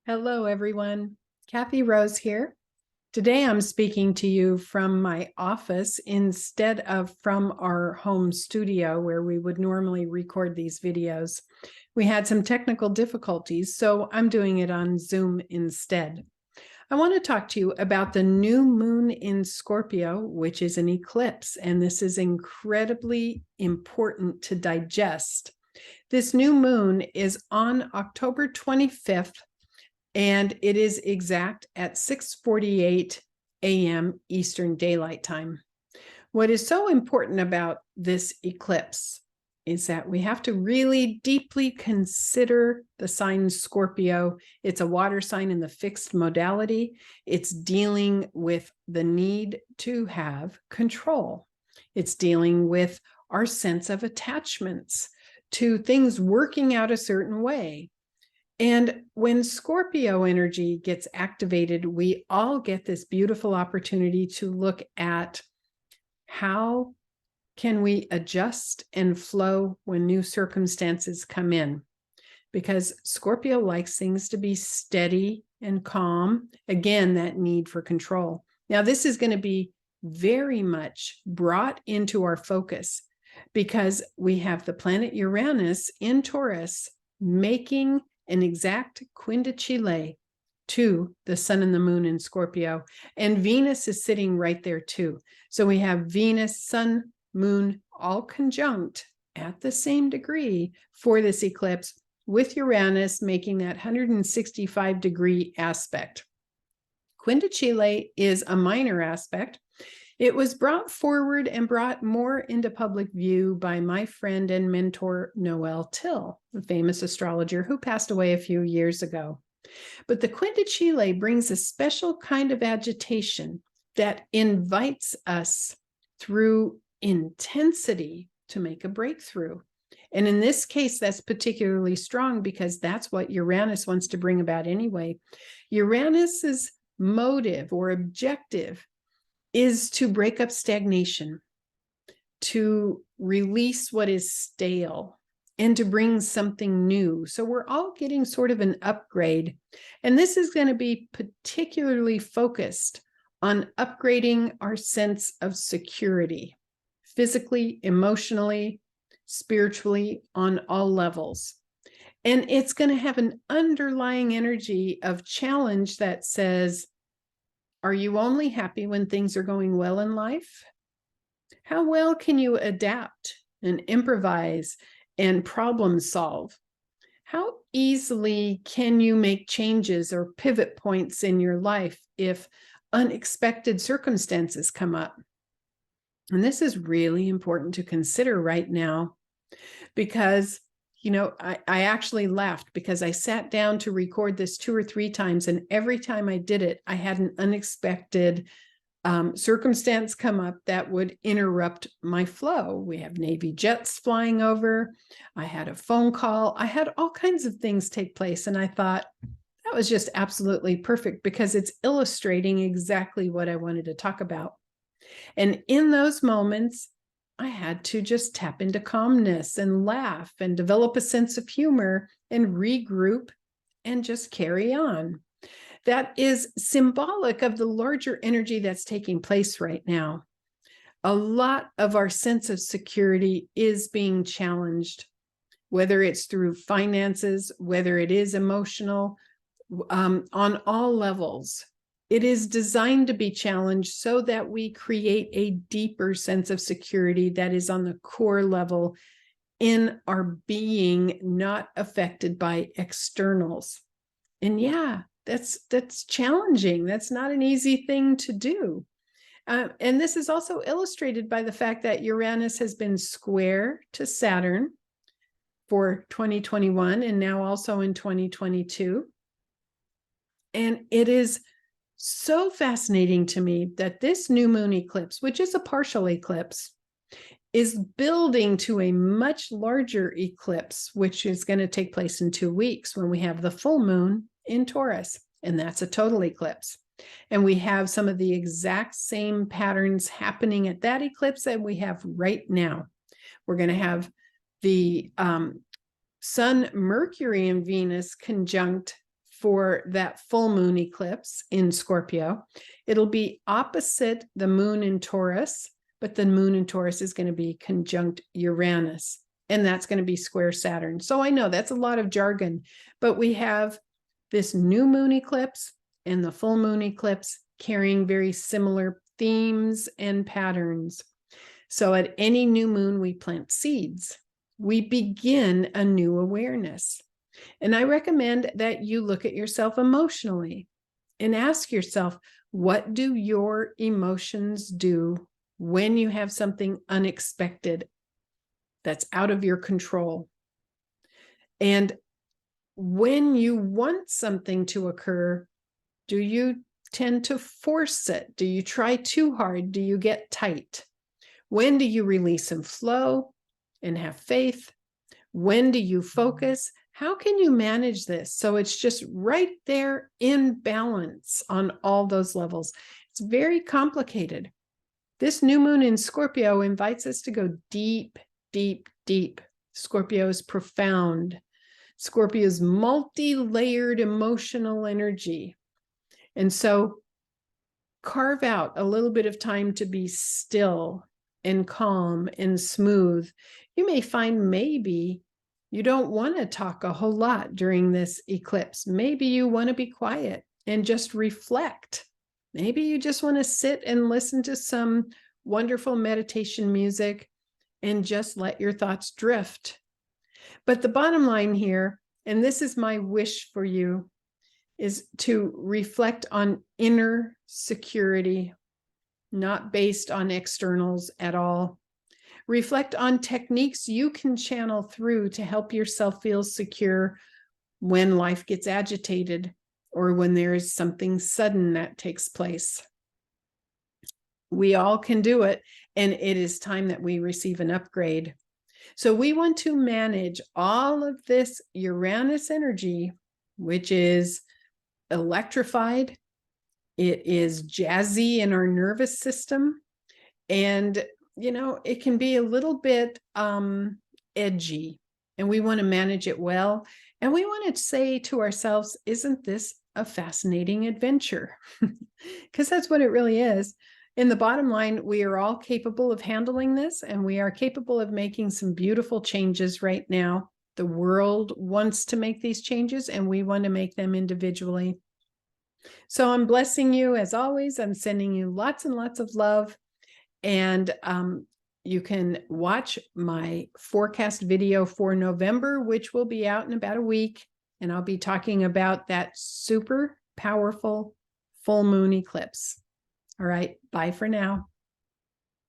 Hello, everyone. Kathy Rose here. Today, I'm speaking to you from my office instead of from our home studio where we would normally record these videos. We had some technical difficulties, so I'm doing it on Zoom instead. I want to talk to you about the new moon in Scorpio, which is an eclipse, and this is incredibly important to digest. This new moon is on October 25th, and it is exact at 6:48 a.m. Eastern Daylight Time. What is so important about this eclipse is that we have to really deeply consider the sign Scorpio. It's a water sign in the fixed modality. It's dealing with the need to have control. It's dealing with our sense of attachments to things working out a certain way. And when Scorpio energy gets activated, we all get this beautiful opportunity to look at how can we adjust and flow when new circumstances come in. Because Scorpio likes things to be steady and calm. Again, that need for control. Now, this is going to be very much brought into our focus because we have the planet Uranus in Taurus making an exact quindecile to the sun and the moon in Scorpio. And Venus is sitting right there too. So we have Venus, sun, moon, all conjunct at the same degree for this eclipse, with Uranus making that 165-degree aspect. Quindecile is a minor aspect. It was brought forward and brought more into public view by my friend and mentor, Noel Tyl, a famous astrologer who passed away a few years ago. But the quindecile brings a special kind of agitation that invites us through intensity to make a breakthrough. And in this case, that's particularly strong because that's what Uranus wants to bring about anyway. Uranus's motive or objective is to break up stagnation, to release what is stale, and to bring something new. So we're all getting sort of an upgrade. And this is going to be particularly focused on upgrading our sense of security, physically, emotionally, spiritually, on all levels. And it's going to have an underlying energy of challenge that says, are you only happy when things are going well in life? How well can you adapt and improvise and problem solve? How easily can you make changes or pivot points in your life if unexpected circumstances come up? And this is really important to consider right now because I actually laughed because I sat down to record this 2 or 3 times, and every time I did it, I had an unexpected circumstance come up that would interrupt my flow. We have Navy jets flying over. I had a phone call. I had all kinds of things take place, and I thought that was just absolutely perfect because it's illustrating exactly what I wanted to talk about. And in those moments, I had to just tap into calmness and laugh and develop a sense of humor and regroup and just carry on. That is symbolic of the larger energy that's taking place right now. A lot of our sense of security is being challenged, whether it's through finances, whether it is emotional, on all levels. It is designed to be challenged so that we create a deeper sense of security that is on the core level in our being, not affected by externals. And yeah, that's challenging. That's not an easy thing to do. And this is also illustrated by the fact that Uranus has been square to Saturn for 2021 and now also in 2022. And it is so fascinating to me that this new moon eclipse, which is a partial eclipse, is building to a much larger eclipse, which is going to take place in 2 weeks when we have the full moon in Taurus, and that's a total eclipse. And we have some of the exact same patterns happening at that eclipse that we have right now. We're going to have the Sun, Mercury, and Venus conjunct for that full moon eclipse in Scorpio. It'll be opposite the moon in Taurus, but the moon in Taurus is going to be conjunct Uranus, and that's going to be square Saturn. So I know that's a lot of jargon, but we have this new moon eclipse and the full moon eclipse carrying very similar themes and patterns. So at any new moon, we plant seeds. We begin a new awareness. And I recommend that you look at yourself emotionally and ask yourself, what do your emotions do when you have something unexpected that's out of your control? And when you want something to occur, do you tend to force it? Do you try too hard? Do you get tight? When do you release and flow and have faith? When do you focus? How can you manage this so it's just right there in balance on all those levels? It's very complicated. This new moon in Scorpio invites us to go deep, deep, deep. Scorpio is profound. Scorpio is multi-layered emotional energy. And so carve out a little bit of time to be still and calm and smooth. You may find maybe you don't want to talk a whole lot during this eclipse. Maybe you want to be quiet and just reflect. Maybe you just want to sit and listen to some wonderful meditation music and just let your thoughts drift. But the bottom line here, and this is my wish for you, is to reflect on inner security, not based on externals at all. Reflect on techniques you can channel through to help yourself feel secure when life gets agitated or when there is something sudden that takes place. We all can do it, and it is time that we receive an upgrade. So we want to manage all of this Uranus energy, which is electrified. It is jazzy in our nervous system. And, you know, it can be a little bit edgy, and we want to manage it well. And we want to say to ourselves, isn't this a fascinating adventure? Because that's what it really is. In the bottom line, we are all capable of handling this, and we are capable of making some beautiful changes right now. The world wants to make these changes, and we want to make them individually. So I'm blessing you as always. I'm sending you lots and lots of love. And you can watch my forecast video for November, which will be out in about a week. And I'll be talking about that super powerful full moon eclipse. All right, bye for now.